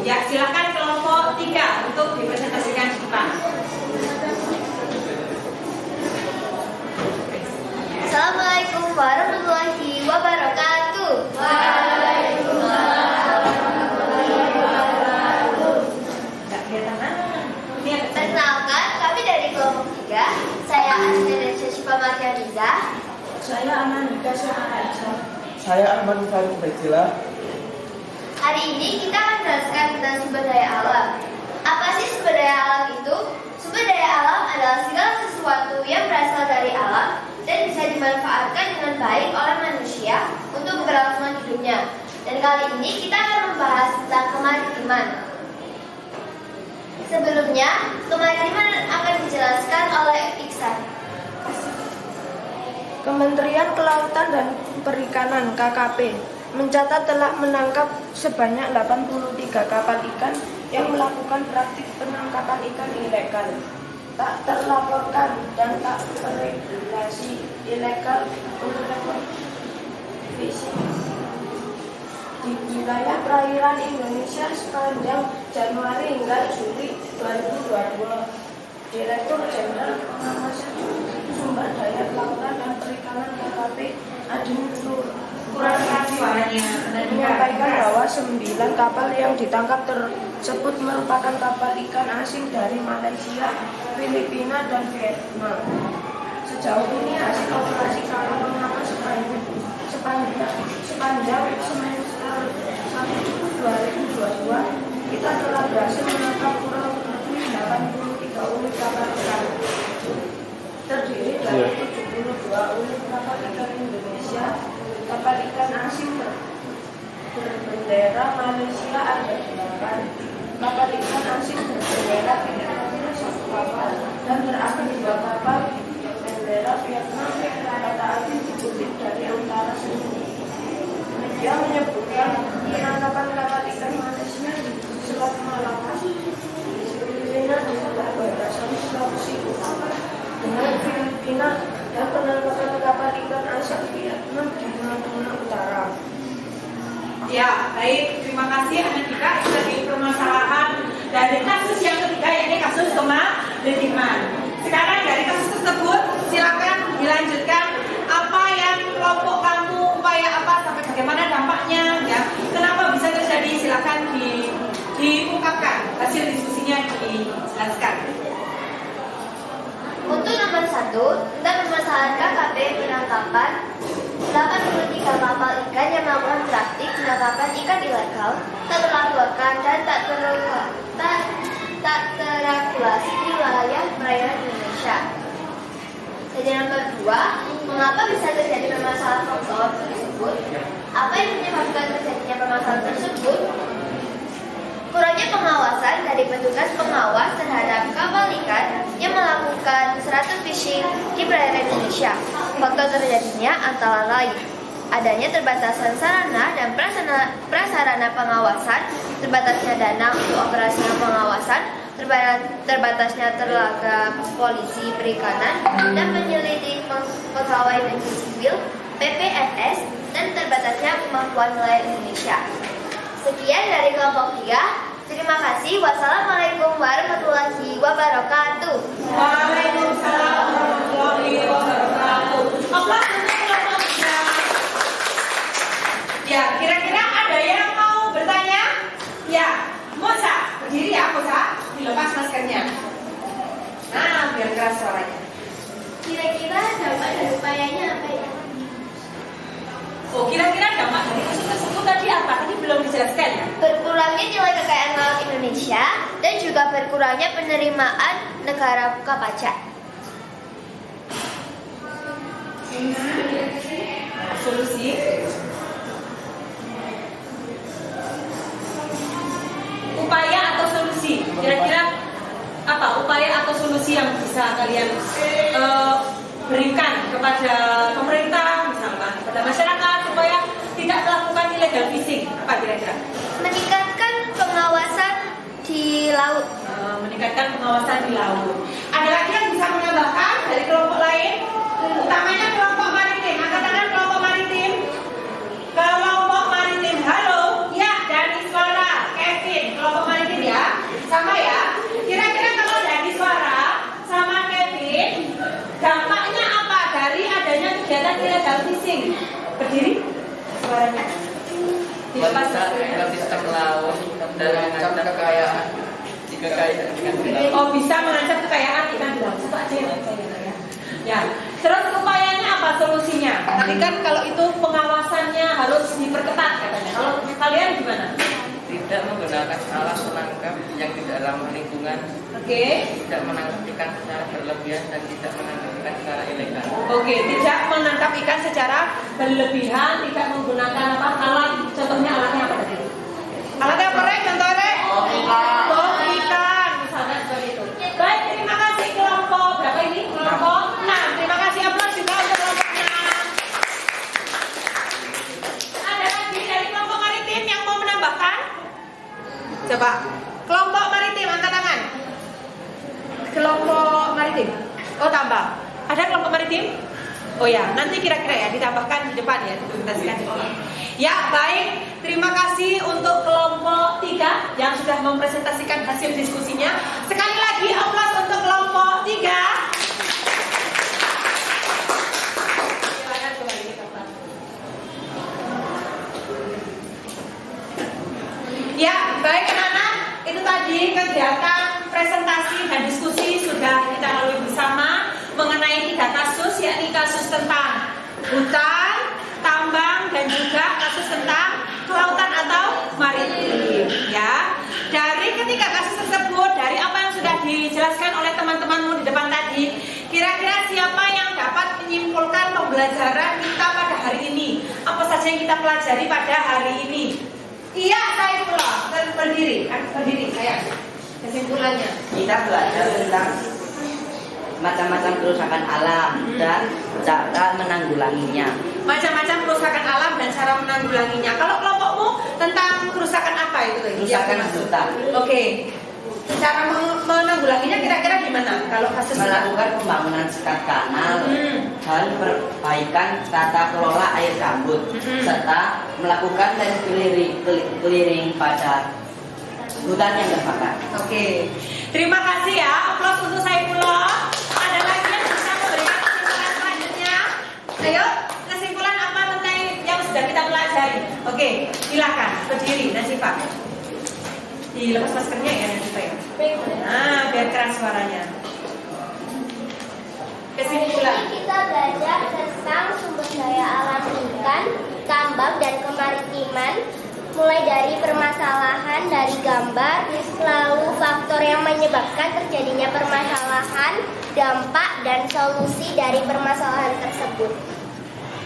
Ya, silakan kelompok 3 untuk dipresentasikan di depan. Assalamualaikum warahmatullahi wabarakatuh. Perkenalkan, kami dari kelompok 3. Saya Asisten Syifa Mardianiza. Saya Anandika Syahraja. Saya Arman Farid Bajila. Hari ini kita akan menjelaskan tentang sumber daya alam. Apa sih sumber daya alam itu? Sumber daya alam adalah segala sesuatu yang berasal dari alam dan bisa dimanfaatkan dengan baik oleh manusia untuk keberlangsungan hidupnya. Dan kali ini kita akan membahas tentang kemaritiman. Sebelumnya, kemaritiman akan dijelaskan oleh Iksan. Kementerian Kelautan dan Perikanan (KKP) mencatat telah menangkap sebanyak 83 kapal ikan yang melakukan praktik penangkapan ikan ilegal, tak terlaporkan dan tak terregulasi ilegal untuk fishing di wilayah perairan Indonesia sepanjang Januari hingga Juli 2022. Direktur Jenderal Pengawasan Sumber Daya Kelautan dan Perikanan KKP Adi Nur menyampaikan bahwa 9 kapal yang ditangkap tersebut merupakan kapal ikan asing dari Malaysia, Filipina, dan Vietnam. Sejauh ini hasil operasi kapal penangkapan sepanjang semester 1 2022 kita telah berhasil menangkap kurang lebih 83 unit kapal ikan, terdiri dari 72 unit kapal ikan Indonesia. Kapal ikan asing berbendera Malaysia ada 8, kapal ikan asing berbendera Filipina 1 kapal, dan terakhir 2 kapal berbendera Vietnam kereta api dikutip dari Antara Senin. Media menyebutkan penangkapan kapal ikan Malaysia di Selat Malaka, Filipina di perbatasan Sulawesi Utara dengan Filipina, dan penangkapan kapal ikan asal Vietnam di Natuna Utara. Ya, baik. Terima kasih Anandika dari permasalahan dari kasus yang ketiga, yakni kasus kemaritiman. Sekarang dari kasus tersebut, silakan dilanjutkan apa yang kelompok kamu, upaya apa sampai bagaimana dampaknya, ya. Kenapa bisa terjadi? Silakan diungkapkan, hasil diskusinya dijelaskan. Untuk nomor 1, tentang permasalahan KKP penangkapan 83 kapal ikan yang melakukan praktik penangkapan ikan ilegal, tak terlaporkan dan tak terregulasi di wilayah perairan Indonesia. Dan nomor 2, mengapa bisa terjadi permasalahan tersebut? Apa yang menyebabkan terjadinya permasalahan tersebut? Kurangnya pengawasan dari petugas pengawas terhadap kapal ikan yang melakukan seratu fishing di perairan Indonesia. Faktor terjadinya antara lain adanya terbatasan sarana dan prasarana pengawasan, terbatasnya dana untuk operasional pengawasan, terbatasnya tenaga polisi perikanan dan penyelidik pegawai negeri sipil (PPNS), dan terbatasnya kemampuan nelayan Indonesia. Sekian dari kelompok 3. Terima kasih. Wassalamualaikum warahmatullahi wabarakatuh. Waalaikumsalam warahmatullahi wabarakatuh. Aplaus untuk kelompok 3. Ya, kira-kira ada yang mau bertanya? Ya, Mosa, berdiri ya Mosa, dilepas maskernya. Nah, biar keras suaranya. Kira-kira dampak dan upayanya apa ya? Oh, kira-kira dampak dari kasus tersebut tadi apa? Tadi belum dijelaskan ya? Berkurangnya nilai kekayaan laut Indonesia dan juga berkurangnya penerimaan negara buka pajak. Solusi? Upaya atau solusi? Kira-kira apa upaya atau solusi yang bisa kalian berikan kepada pemerintah, misalkan kepada masyarakat supaya tidak melakukan illegal fishing? Apa kira-kira? Meningkatkan pengawasan di laut. Meningkatkan pengawasan di laut. Ada lagi yang bisa menambahkan dari kelompok lain? Utamanya kelompok maritim. Angkat tangan kelompok maritim. Kelompok maritim. Halo. Ya, dari suara Kevin. Kelompok sing. Berdiri. Suaranya. Dilepas. dalam sistem laut dan mengancam kekayaan Oh, bisa mengancam kekayaan ikan di laut. Coba aja ya. Ya. Terus upayanya apa solusinya? Tadi kan kalau itu pengawasannya harus diperketat katanya. Kalau kalian gimana? tidak menggunakan alat penangkap yang di dalam lingkungan, Oke. tidak menangkap ikan secara berlebihan dan tidak menangkap ikan secara ilegal. Oke, tidak menangkap ikan secara berlebihan, tidak menggunakan apa alat. Contohnya alatnya apa tadi? Alatnya apa, Rek? Contohnya? Bom ikan, misalnya seperti itu. Baik, terima kasih kelompok. Berapa ini? Kelompok 6. Terima kasih aplaus juga untuk kelompok 6. Ada lagi dari kelompok maritim yang mau menambahkan? Coba. Kelompok maritim, angkat tangan. Kelompok maritim. Oh, tambah. Ada kelompok maritim? Oh ya, nanti kira-kira ya ditambahkan di depan ya, dipresentasikan di depan. Ya, baik. Terima kasih untuk kelompok 3 yang sudah mempresentasikan hasil diskusinya. Sekali lagi aplaus untuk kelompok 3. Ya, baik anak-anak. Itu tadi kegiatan presentasi dan diskusi sudah kita lalui bersama mengenai 3 kasus, yakni kasus tentang hutan, tambang, dan juga kasus tentang kelautan atau maritim. Ya, dari ketiga kasus tersebut, dari apa yang sudah dijelaskan oleh teman-temanmu di depan tadi, kira-kira siapa yang dapat menyimpulkan pembelajaran kita pada hari ini? Apa saja yang kita pelajari pada hari ini? Iya, saya pula berdiri, saya. Kesimpulannya, kita belajar tentang macam-macam kerusakan alam dan cara menanggulanginya. Macam-macam kerusakan alam dan cara menanggulanginya. Kalau kelompokmu tentang kerusakan apa itu? Kerusakan hutan. Oke. Cara menanggulanginya kira-kira gimana? Kalau kasus melakukan pembangunan sekat kanal dan perbaikan tata kelola air gambut serta melakukan land clearing pada hutan yang terbakar. Oke. Terima kasih ya. Aplaus untuk Saifullah. Ada lagi yang bisa memberikan kesimpulan selanjutnya? Ayo, kesimpulan apa tentang yang sudah kita pelajari? Oke, silakan berdiri, Nasifah. Dilepas maskernya ya, Nasifah ya. Nah, biar keras suaranya. Kesimpulan. Hari ini kita belajar tentang sumber daya alam ikan, tambang, dan kemaritiman. Mulai dari permasalahan dari gambar, lalu faktor yang menyebabkan terjadinya permasalahan, dampak, dan solusi dari permasalahan tersebut.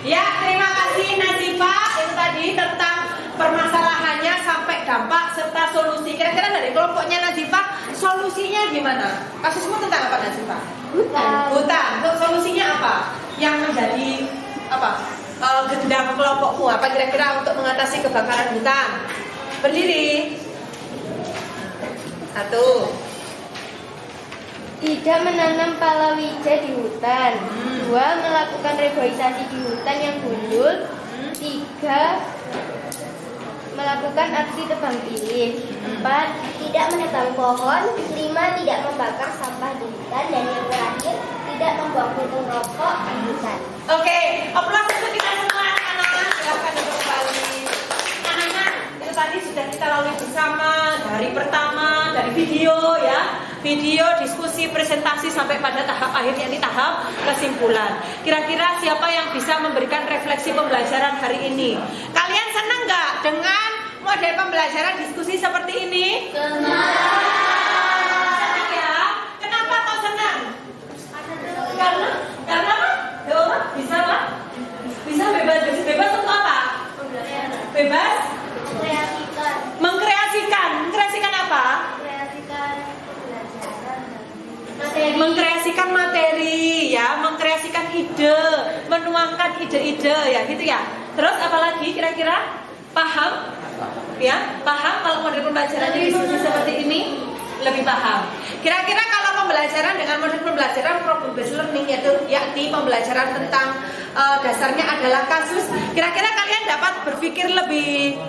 Ya, terima kasih Nasifah. Itu tadi tentang permasalahannya sampai dampak serta solusi. Kira-kira dari kelompoknya Nasifah, solusinya gimana? Kasusmu tentang apa Nasifah? Hutan. Untuk solusinya apa? Yang menjadi apa? Gendam kelompokmu apa kira-kira untuk mengatasi kebakaran hutan? Berdiri. 1. Tidak menanam palawija di hutan. 2. Melakukan reboisasi di hutan yang gundul. 3. Melakukan aksi tebang pilih. 4. Tidak menebang pohon. 5. Tidak membakar sampah di hutan. Dan yang terakhir, tidak membuang puntung rokok di hutan. Oke, aplaus untuk kita semua anak-anak. Silakan duduk kembali. Anak-anak, itu tadi sudah kita lalui bersama dari pertama, dari video ya. Video, diskusi, presentasi sampai pada tahap akhir yakni tahap kesimpulan. Kira-kira siapa yang bisa memberikan refleksi pembelajaran hari ini? Kalian senang nggak dengan model pembelajaran diskusi seperti ini? Senang ya? Kenapa kau senang? Karena apa? Bisa apa? Bisa bebas untuk apa? Bebas? Mengkreasikan apa? Mengkreasikan materi ya, mengkreasikan ide, menuangkan ide-ide ya gitu ya. Terus apalagi kira-kira? Paham? Ya, paham kalau model pembelajarannya diskusi seperti ini? Lebih paham. Kira-kira kalau pembelajaran dengan model pembelajaran problem based learning yakni pembelajaran tentang dasarnya adalah kasus, kira-kira kalian dapat berpikir lebih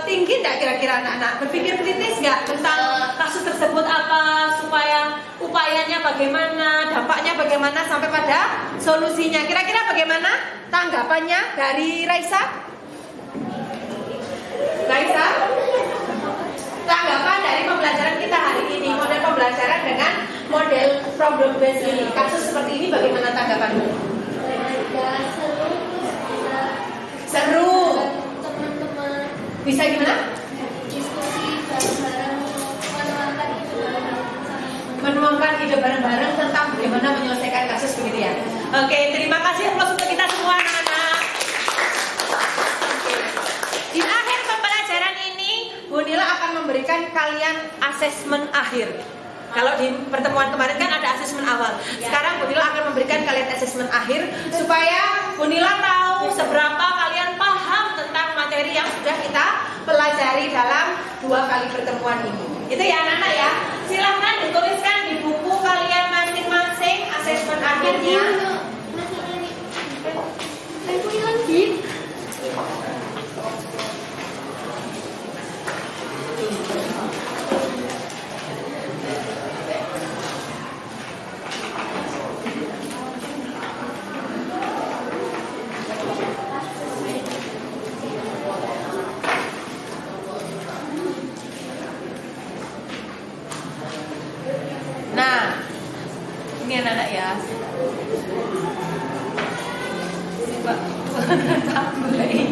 tinggi nggak kira-kira anak-anak? Berpikir kritis nggak tentang kasus kasus tersebut apa, supaya upayanya bagaimana, dampaknya bagaimana sampai pada solusinya. Kira-kira bagaimana tanggapannya dari Raisa? Raisa? Tanggapan dari pembelajaran kita hari ini, model pembelajaran dengan model problem based ini, kasus seperti ini bagaimana tanggapanmu? Seru. Teman-teman Bisa gimana? diskusi bareng-bareng, Menuangkan ide bareng-bareng tentang bagaimana menyelesaikan kasus begitu ya. Oke, terima kasih aplaus untuk kita semua anak-anak. Di akhir pembelajaran ini, Bu Nila akan memberikan kalian asesmen akhir. Kalau di pertemuan kemarin kan ada asesmen awal. Sekarang Bu Nila akan memberikan kalian asesmen akhir supaya Bu Nila tahu seberapa kalian paham tentang materi yang sudah kita pelajari dalam 2 kali pertemuan ini. Itu ya anak-anak ya. Silahkan dituliskan di buku kalian masing-masing asesmen akhirnya. Nah, ini anak-anak ya. Coba tak mulai.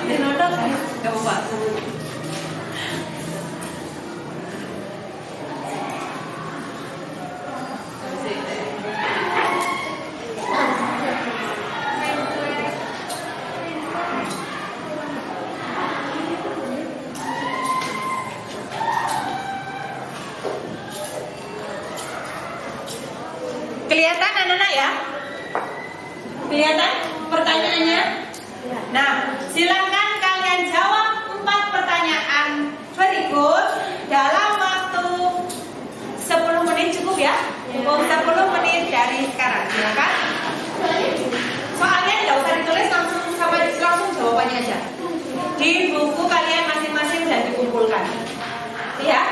Ini nodok kan? Gak apa-apa. Kelihatan anak-anak ya? Kelihatan pertanyaannya? Nah, silakan kalian jawab 4 pertanyaan berikut dalam waktu 10 menit cukup ya? 10 menit dari sekarang, silakan. Soalnya tidak usah ditulis, langsung jawabannya aja. Di buku kalian masing-masing dan dikumpulkan. Ya?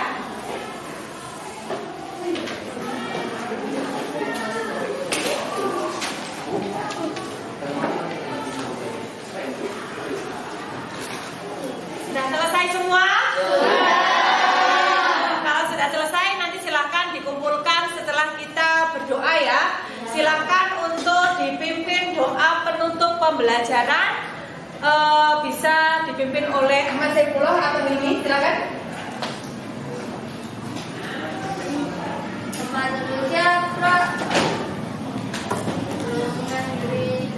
Sudah selesai semua? Kalau sudah selesai nanti silakan dikumpulkan setelah kita berdoa ya. Silakan untuk dipimpin doa penutup pembelajaran, bisa dipimpin oleh Ahmad Saifullah atau Mimi, silakan. mengakhiri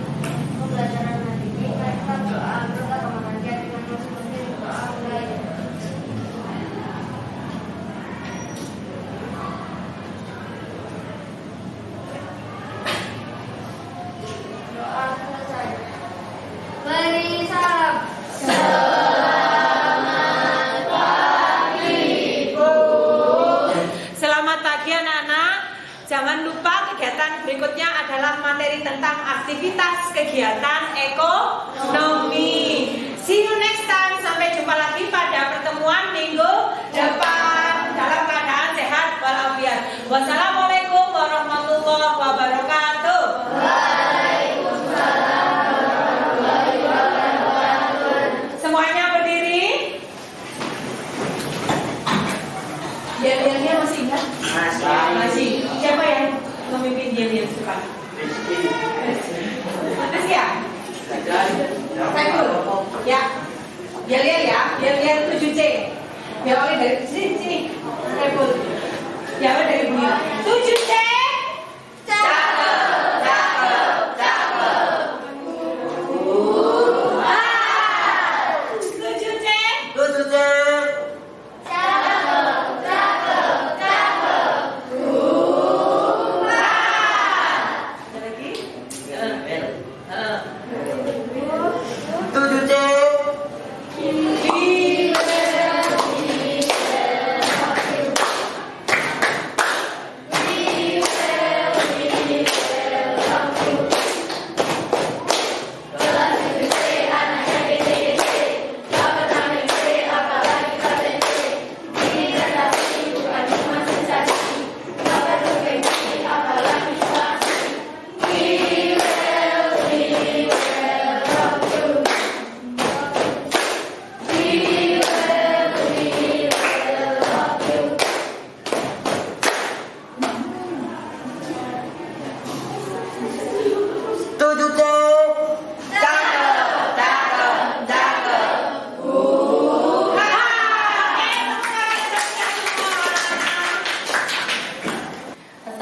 pembelajaran hari ini, kita doa berkat kemenangan dengan memimpin doa mulai. Doa selesai. Beri salam. Selamat pagi anak-anak. Jangan lupa kegiatan berikutnya adalah materi tentang aktivitas kegiatan ekonomi. See you next time. Sampai jumpa lagi pada pertemuan minggu depan dalam keadaan sehat walafiat. Wassalamualaikum warahmatullahi wabarakatuh. Semuanya berdiri. Yel-yelnya masih ingat? Masih. Siapa yang memimpin yel-yel sekarang? Rizky ya? Saiful. Ya. Yel-yel ya. Yel-yel 7C. Diawali dari sini. Saiful. Diawali dari bunyi 7C.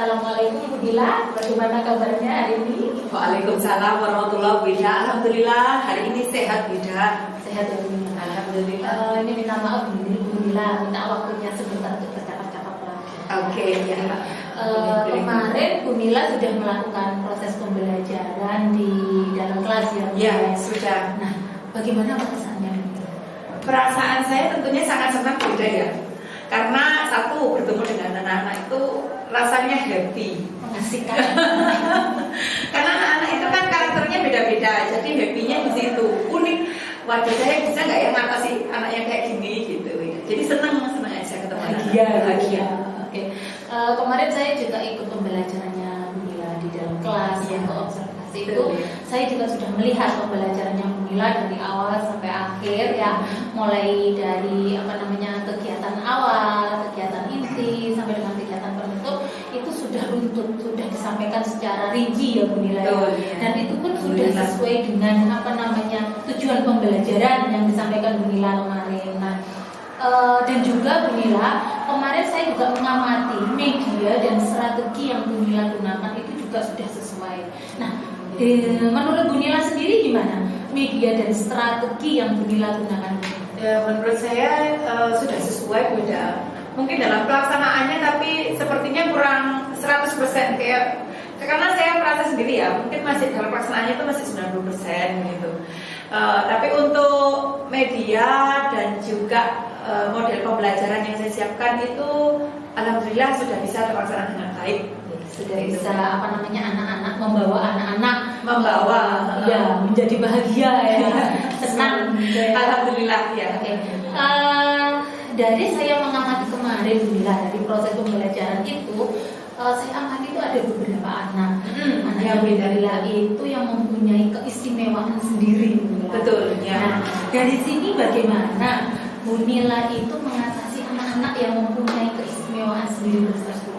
Assalamualaikum Bu Dila, bagaimana kabarnya hari ini? Waalaikumsalam warahmatullahi wabarakatuh. Alhamdulillah hari ini sehat Bida. Sehat ya Bu Dila. Alhamdulillah. Ini minta maaf Bu Dila, minta waktunya sebentar untuk bercakap-cakap lagi. Oke ya. Kemarin Bu Mila sudah melakukan proses pembelajaran di dalam kelas ya Bu? Ya sudah. Nah, bagaimana perasaannya Bu Mila? Perasaan saya tentunya sangat senang Bida ya. Karena satu bertemu dengan anak-anak itu rasanya happy, Mengasihkan. karena anak-anak itu kan karakternya beda-beda, jadi happy-nya di situ unik. Waduh saya bisa nggak ya ngatasi anak yang kayak gini gitu ya. Jadi senang aja ketemu anak. Bahagia. Oke. Kemarin saya juga ikut pembelajarannya Bu Mila di dalam kelas untuk observasi itu. Saya juga sudah melihat pembelajarannya Bu Mila dari awal sampai akhir ya, mulai dari kegiatan awal, kegiatan inti sampai dengan kegiatan penutup itu sudah runtut, sudah disampaikan secara rinci ya Bu Mila. Dan itu pun sudah sesuai dengan tujuan pembelajaran yang disampaikan Bu Mila kemarin. Nah, dan juga Bu Mila kemarin saya juga mengamati media dan strategi yang Bu Mila gunakan itu juga sudah sesuai. Nah, menurut Bu Mila sendiri gimana media dan strategi yang Bu Mila gunakan? Ya, menurut saya sudah sesuai Bunda. Mungkin dalam pelaksanaannya tapi sepertinya kurang 100% kayak, karena saya merasa sendiri ya, mungkin masih dalam pelaksanaannya itu masih 90% gitu. Tapi untuk media dan juga model pembelajaran yang saya siapkan itu alhamdulillah sudah bisa terlaksana dengan baik. Sudah bisa anak-anak membawa ya menjadi bahagia ya, senang. Alhamdulillah ya. Oke. Dari saya mengamati kemarin Bu Mila dari proses pembelajaran itu, saya amati itu ada beberapa anak yang Bu Mila itu yang mempunyai keistimewaan sendiri Bu Mila. Betul ya. Nah, dari sini bagaimana Bu Mila itu mengatasi anak-anak yang mempunyai keistimewaan sendiri tersebut?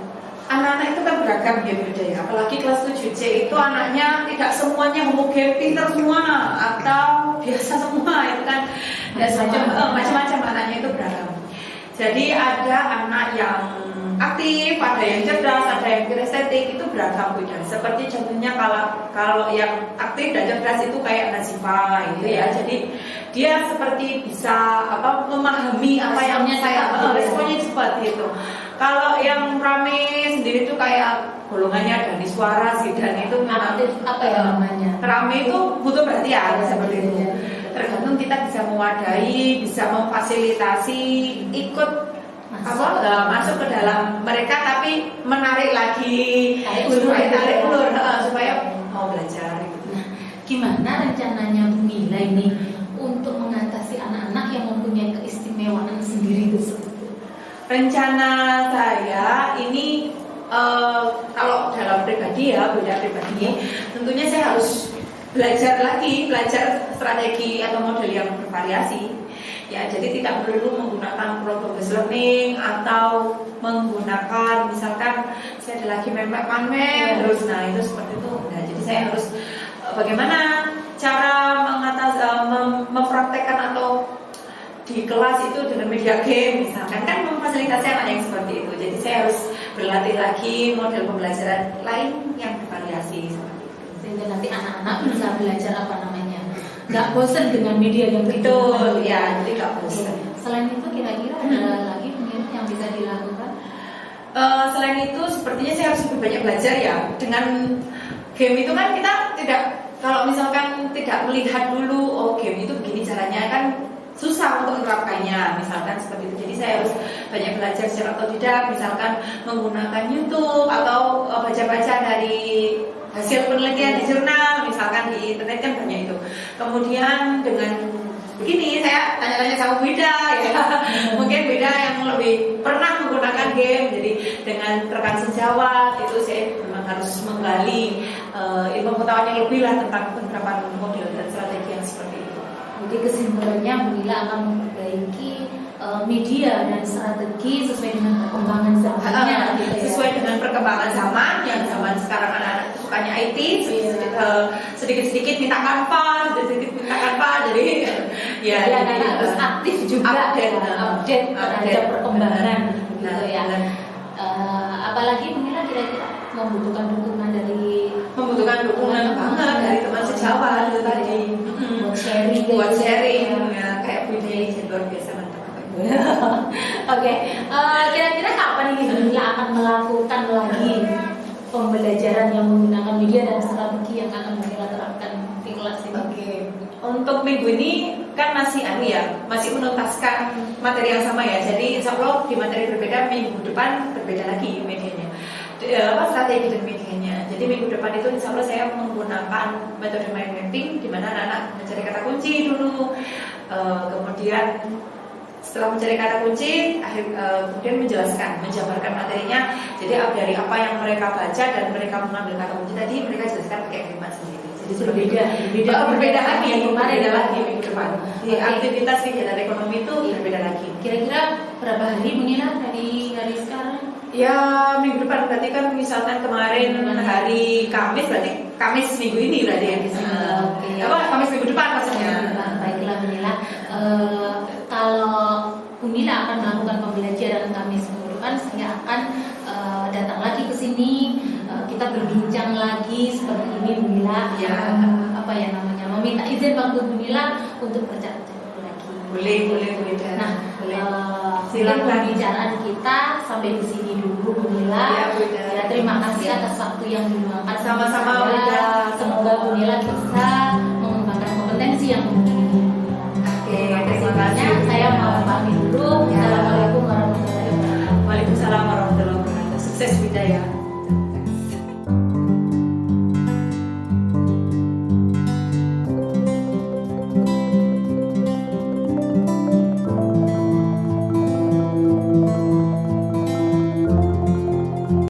Anak-anak itu kan beragam ya Bunda ya. Apalagi kelas 7C itu anaknya tidak semuanya homogen, pintar semua atau biasa semua itu kan. Macam-macam anaknya itu beragam. Jadi ada anak yang aktif, ada yang cerdas, ada yang kinestetik, itu beragam Bunda. Seperti contohnya kalau yang aktif dan cerdas itu kayak Nazifa gitu ya. Jadi dia seperti bisa memahami apa yang responnya cepat gitu. Kalau yang rame sendiri itu kayak golongannya dari suara sih, dan itu aktif rame itu butuh perhatian seperti itu. Tergantung kita bisa mewadai, bisa memfasilitasi ikut masuk ke dalam mereka, tapi menarik lagi tarik ulur supaya mau belajar. Nah, gimana rencananya Bu Mila ini untuk mengatasi anak-anak yang mempunyai keistimewaan sendiri tersebut? Rencana saya ini kalau dalam pribadi ya, beda pribadi, tentunya saya harus belajar strategi atau model yang bervariasi. Ya, jadi tidak perlu menggunakan produk based learning atau menggunakan misalkan saya ada lagi memek terus, nah itu seperti itu. Nah, jadi saya harus bagaimana cara mempraktekkan atau di kelas itu dengan media game misalkan, kan memfasilitasi anak yang seperti itu. Jadi saya harus berlatih lagi model pembelajaran lain yang bervariasi seperti itu. Sehingga nanti anak-anak bisa belajar nggak bosan dengan media yang betul ya, jadi nggak bosan. Selain itu kira-kira ada lagi mungkin yang bisa dilakukan? Selain itu sepertinya saya harus lebih banyak belajar ya. Dengan game itu kan kita tidak, kalau misalkan tidak melihat dulu game itu begini caranya kan susah untuk menerapkannya misalkan seperti itu. Jadi saya harus banyak belajar secara otodidak, misalkan menggunakan YouTube atau baca-baca dari hasil penelitian di jurnal, misalkan di internet kan banyak itu. Kemudian dengan begini saya tanya-tanya sama Beda ya, mungkin Beda yang lebih pernah menggunakan game, jadi dengan rekan sejawat itu saya memang harus menggali ilmu pengetahuan yang lebih lah tentang penerapan model dan strategi yang seperti itu. Jadi kesimpulannya Bu Mila akan memperbaiki media dan strategi sesuai dengan perkembangan zamannya, sesuai dengan perkembangan zaman. Yang zaman sekarang anak-anak itu sukanya IT, sedikit-sedikit minta Canva, jadi ya anak-anak harus aktif juga update terhadap perkembangan gitu ya. Apalagi Bu Nila kira-kira membutuhkan dukungan dari banget dari teman sejawat itu tadi. buat sharing, Buat gitu. sharing ya, kayak Bu Nila luar biasa mantap. Oke, kira-kira kapan ini Bu Nila akan melakukan lagi pembelajaran yang menggunakan media dan strategi yang akan Bu Nila terapkan di kelas ini? Oke, untuk minggu ini kan masih menuntaskan materi yang sama ya. Jadi insya Allah di materi berbeda, minggu depan berbeda lagi medianya, strategi dan medianya. Jadi minggu depan itu insya Allah saya menggunakan metode mind mapping, di mana anak-anak mencari kata kunci dulu, kemudian setelah mencari kata kunci, kemudian menjabarkan materinya. Jadi dari apa yang mereka baca dan mereka mengambil kata kunci tadi, mereka jelaskan pakai kalimat sendiri. Jadi berbeda lagi yang kemarin lagi minggu depan. Di aktivitas kegiatan ekonomi itu berbeda lagi. Kira-kira berapa hari Bu Nila dari sekarang? Ya minggu depan berarti kan misalkan kemarin hari Kamis, berarti Kamis minggu ini berarti ya. Kamis minggu depan maksudnya. Baiklah Bu Nila. Kalau Bu Nila akan melakukan pembelajaran Kamis minggu depan, saya akan datang lagi ke sini. Kita berbincang lagi seperti ini Bu Nila. Meminta izin waktu Bu Nila untuk bercakap lagi. Boleh. Nah, silakan. pembicaraan kita sampai di sini dulu Bu Nila. Ya, Bu Nila. Ya, terima kasih atas waktu yang diluangkan. Sama-sama, Bu Nila. Semoga Bu Nila bisa mengembangkan kompetensi yang dimiliki. Oke, Terima kasih banyak. Saya mau pamit dulu.